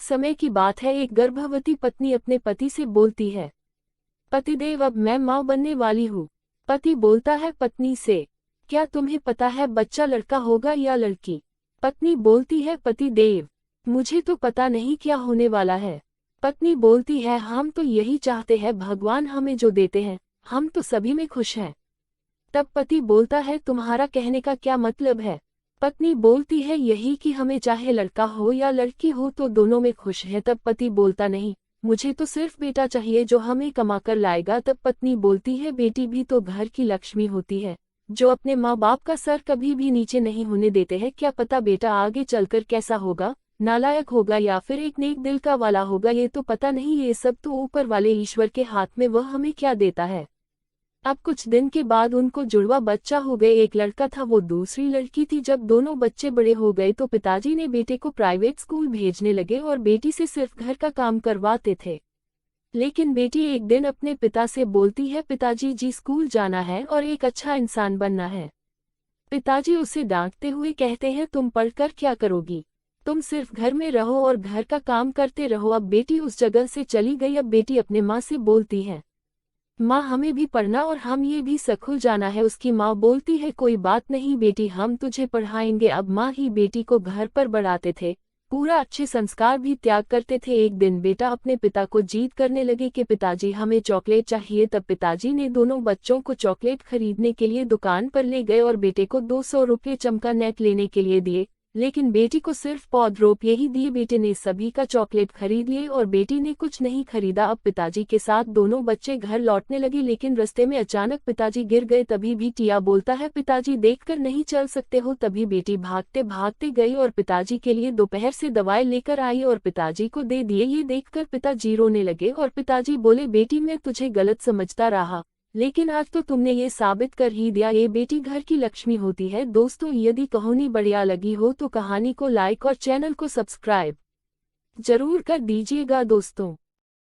समय की बात है, एक गर्भवती पत्नी अपने पति से बोलती है, पतिदेव अब मैं माँ बनने वाली हूँ। पति बोलता है पत्नी से, क्या तुम्हें पता है बच्चा लड़का होगा या लड़की? पत्नी बोलती है, पतिदेव मुझे तो पता नहीं क्या होने वाला है। पत्नी बोलती है, हम तो यही चाहते हैं, भगवान हमें जो देते हैं हम तो सभी में खुश हैं। तब पति बोलता है, तुम्हारा कहने का क्या मतलब है? पत्नी बोलती है, यही कि हमें चाहे लड़का हो या लड़की हो तो दोनों में खुश है। तब पति बोलता, नहीं, मुझे तो सिर्फ बेटा चाहिए जो हमें कमाकर लाएगा। तब पत्नी बोलती है, बेटी भी तो घर की लक्ष्मी होती है, जो अपने माँ बाप का सर कभी भी नीचे नहीं होने देते हैं। क्या पता बेटा आगे चलकर कैसा होगा, नालायक होगा या फिर एक नेक दिल का वाला होगा, ये तो पता नहीं। ये सब तो ऊपर वाले ईश्वर के हाथ में, वह हमें क्या देता है। अब कुछ दिन के बाद उनको जुड़वा बच्चा हो गए। एक लड़का था, वो दूसरी लड़की थी। जब दोनों बच्चे बड़े हो गए तो पिताजी ने बेटे को प्राइवेट स्कूल भेजने लगे और बेटी से सिर्फ घर का काम करवाते थे। लेकिन बेटी एक दिन अपने पिता से बोलती है, पिताजी जी स्कूल जाना है और एक अच्छा इंसान बनना है। पिताजी उसे डांटते हुए कहते हैं, तुम पढ़कर क्या करोगी, तुम सिर्फ घर में रहो और घर का काम करते रहो। अब बेटी उस जगह से चली गई। अब बेटी अपने माँ से बोलती है, माँ हमें भी पढ़ना और हम ये भी स्कूल जाना है। उसकी माँ बोलती है, कोई बात नहीं बेटी, हम तुझे पढ़ाएंगे। अब माँ ही बेटी को घर पर बढ़ाते थे, पूरा अच्छे संस्कार भी त्याग करते थे। एक दिन बेटा अपने पिता को जीद करने लगे कि पिताजी हमें चॉकलेट चाहिए। तब पिताजी ने दोनों बच्चों को चॉकलेट खरीदने के लिए दुकान पर ले गए और बेटे को 200 रुपये चमका नेट लेने के लिए दिए, लेकिन बेटी को सिर्फ ₹100 ही दिए। बेटे ने सभी का चॉकलेट खरीद लिए और बेटी ने कुछ नहीं खरीदा। अब पिताजी के साथ दोनों बच्चे घर लौटने लगे, लेकिन रास्ते में अचानक पिताजी गिर गए। तभी भी टिया बोलता है, पिताजी देखकर नहीं चल सकते हो। तभी बेटी भागते भागते गई और पिताजी के लिए दोपहर से दवाई लेकर आई और पिताजी को दे दिए। ये देखकर पिताजी रोने लगे और पिताजी बोले, बेटी मैं तुझे गलत समझता रहा, लेकिन आज तो तुमने ये साबित कर ही दिया, ये बेटी घर की लक्ष्मी होती है। दोस्तों, यदि कहानी बढ़िया लगी हो तो कहानी को लाइक और चैनल को सब्सक्राइब जरूर कर दीजिएगा दोस्तों।